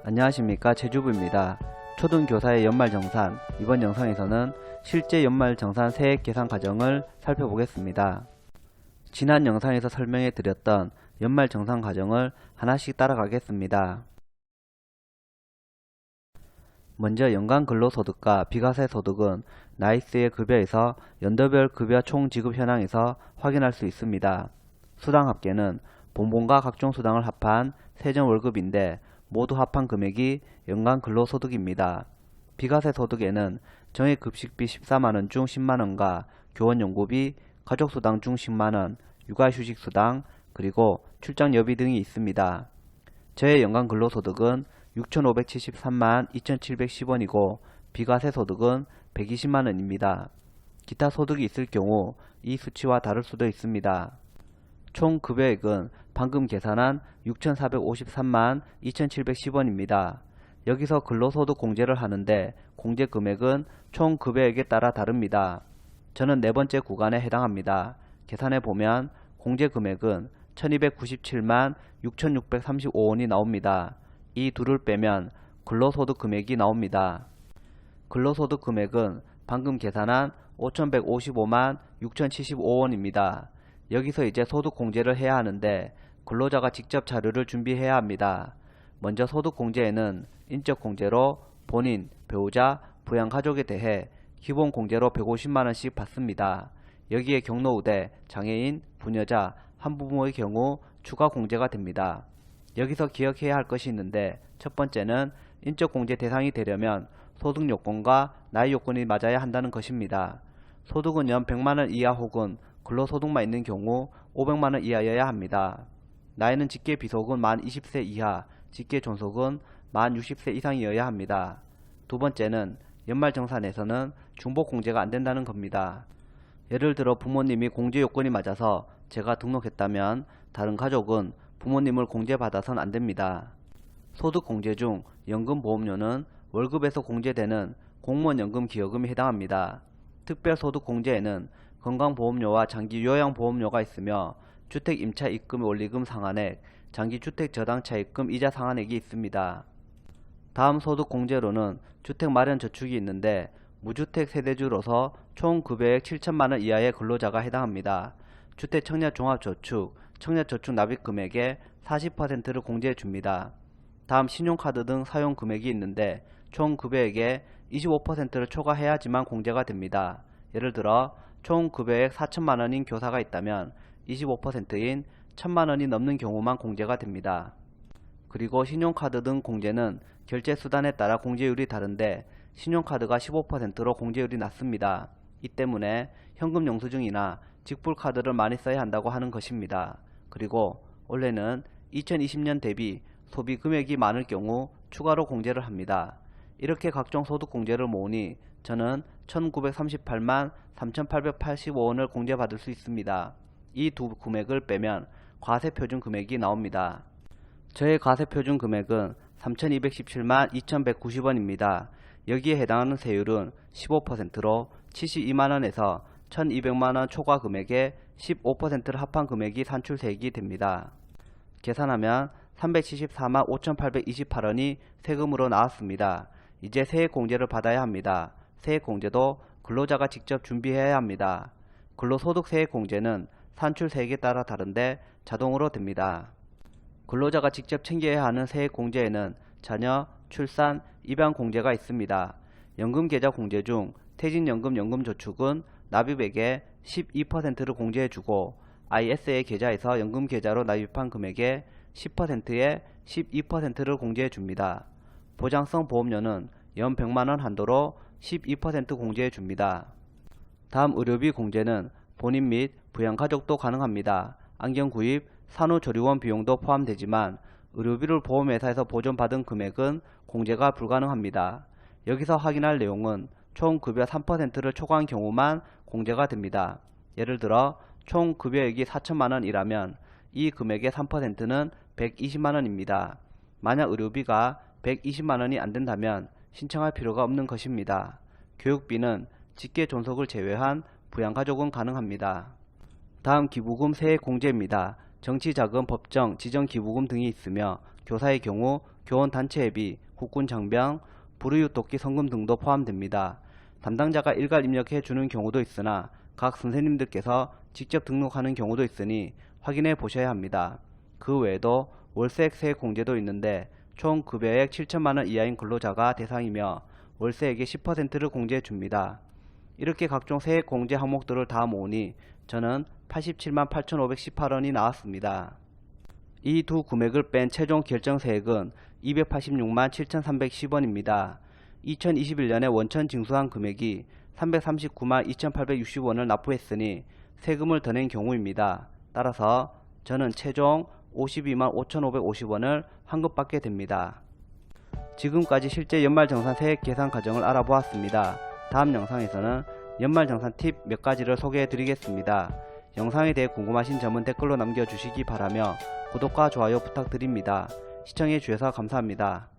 안녕하십니까, 제주부입니다. 초등교사의 연말정산, 이번 영상에서는 실제 연말정산 세액 계산 과정을 살펴보겠습니다. 지난 영상에서 설명해 드렸던 연말정산 과정을 하나씩 따라가겠습니다. 먼저 연간 근로소득과 비과세 소득은 나이스의 급여에서 연도별 급여 총 지급 현황에서 확인할 수 있습니다. 수당 합계는 본봉과 각종 수당을 합한 세전 월급인데 모두 합한 금액이 연간 근로소득입니다. 비과세 소득에는 정액급식비 14만원 중 10만원과 교원연구비, 가족수당 중 10만원, 육아휴직수당, 그리고 출장여비 등이 있습니다. 저의 연간 근로소득은 6,573만 2,710원이고 비과세 소득은 120만원입니다. 기타 소득이 있을 경우 이 수치와 다를 수도 있습니다. 총 급여액은 방금 계산한 6,453만 2,710원입니다. 여기서 근로소득 공제를 하는데 공제 금액은 총 급여액에 따라 다릅니다. 저는 네 번째 구간에 해당합니다. 계산해 보면 공제 금액은 1,297만 6,635원이 나옵니다. 이 둘을 빼면 근로소득 금액이 나옵니다. 근로소득 금액은 방금 계산한 5,155만 6,075원입니다. 여기서 이제 소득 공제를 해야 하는데 근로자가 직접 자료를 준비해야 합니다. 먼저 소득 공제에는 인적 공제로 본인, 배우자, 부양가족에 대해 기본 공제로 150만원씩 받습니다. 여기에 경로우대, 장애인, 부녀자, 한부모의 경우 추가 공제가 됩니다. 여기서 기억해야 할 것이 있는데 첫 번째는 인적 공제 대상이 되려면 소득 요건과 나이 요건이 맞아야 한다는 것입니다. 소득은 연 100만원 이하 혹은 근로소득만 있는 경우 500만원 이하여야 합니다. 나이는 직계 비속은 만 20세 이하, 직계 존속은 만 60세 이상이어야 합니다. 두 번째는 연말정산에서는 중복 공제가 안 된다는 겁니다. 예를 들어 부모님이 공제 요건이 맞아서 제가 등록했다면 다른 가족은 부모님을 공제받아선 안 됩니다. 소득 공제 중 연금보험료는 월급에서 공제되는 공무원연금 기여금에 해당합니다. 특별소득 공제에는 건강보험료와 장기요양보험료가 있으며 주택임차입금 원리금 상한액, 장기주택저당차입금 이자 상한액이 있습니다. 다음 소득 공제로는 주택마련저축이 있는데 무주택 세대주로서 총 급여액 7천만원 이하의 근로자가 해당합니다. 주택청약종합저축, 청약저축 납입금액의 40%를 공제해 줍니다. 다음 신용카드 등 사용금액이 있는데 총 급여액의 25%를 초과해야지만 공제가 됩니다. 예를 들어 총 급여액 4천만원인 교사가 있다면 25%인 1,000만원이 넘는 경우만 공제가 됩니다. 그리고 신용카드 등 공제는 결제수단에 따라 공제율이 다른데 신용카드가 15%로 공제율이 낮습니다. 이 때문에 현금 영수증이나 직불카드를 많이 써야 한다고 하는 것입니다. 그리고 원래는 2020년 대비 소비 금액이 많을 경우 추가로 공제를 합니다. 이렇게 각종 소득 공제를 모으니 저는 1,938만 3,885원을 공제받을 수 있습니다. 이 두 금액을 빼면 과세표준 금액이 나옵니다. 저의 과세표준 금액은 3,217만 2,190원입니다. 여기에 해당하는 세율은 15%로 72만원에서 1,200만원 초과 금액의 15%를 합한 금액이 산출세액이 됩니다. 계산하면 374만 5,828원이 세금으로 나왔습니다. 이제 세액공제를 받아야 합니다. 세액공제도 근로자가 직접 준비해야 합니다. 근로소득 세액공제는 산출세액에 따라 다른데 자동으로 됩니다. 근로자가 직접 챙겨야 하는 세액공제에는 자녀, 출산, 입양 공제가 있습니다. 연금계좌 공제 중 퇴직연금 연금저축은 납입액의 12%를 공제해주고 ISA 계좌에서 연금계좌로 납입한 금액의 10%에 12%를 공제해줍니다. 보장성 보험료는 연 100만원 한도로 12% 공제해줍니다. 다음 의료비 공제는 본인 및 부양가족도 가능합니다. 안경 구입, 산후조리원 비용도 포함되지만 의료비를 보험회사에서 보전받은 금액은 공제가 불가능합니다. 여기서 확인할 내용은 총 급여 3%를 초과한 경우만 공제가 됩니다. 예를 들어 총 급여액이 4천만원이라면 이 금액의 3%는 120만원입니다. 만약 의료비가 120만원이 안된다면 신청할 필요가 없는 것입니다. 교육비는 직계 존속을 제외한 부양가족은 가능합니다. 다음 기부금 세액 공제입니다. 정치자금, 법정, 지정기부금 등이 있으며 교사의 경우 교원 단체회비, 국군 장병, 불우이웃 돕기 성금 등도 포함됩니다. 담당자가 일괄 입력해 주는 경우도 있으나 각 선생님들께서 직접 등록하는 경우도 있으니 확인해 보셔야 합니다. 그 외에도 월세액 세액 공제도 있는데 총 급여액 7천만원 이하인 근로자가 대상이며 월세액의 10%를 공제해 줍니다. 이렇게 각종 세액 공제 항목들을 다 모으니 저는 87만 8,518원이 나왔습니다. 이 두 금액을 뺀 최종 결정세액은 286만 7,310원입니다. 2021년에 원천 징수한 금액이 339만 2,860원을 납부했으니 세금을 더 낸 경우입니다. 따라서 저는 최종 52만 5,550원을 환급받게 됩니다. 지금까지 실제 연말정산 세액 계산 과정을 알아보았습니다. 다음 영상에서는 연말정산 팁 몇 가지를 소개해 드리겠습니다. 영상에 대해 궁금하신 점은 댓글로 남겨주시기 바라며 구독과 좋아요 부탁드립니다. 시청해 주셔서 감사합니다.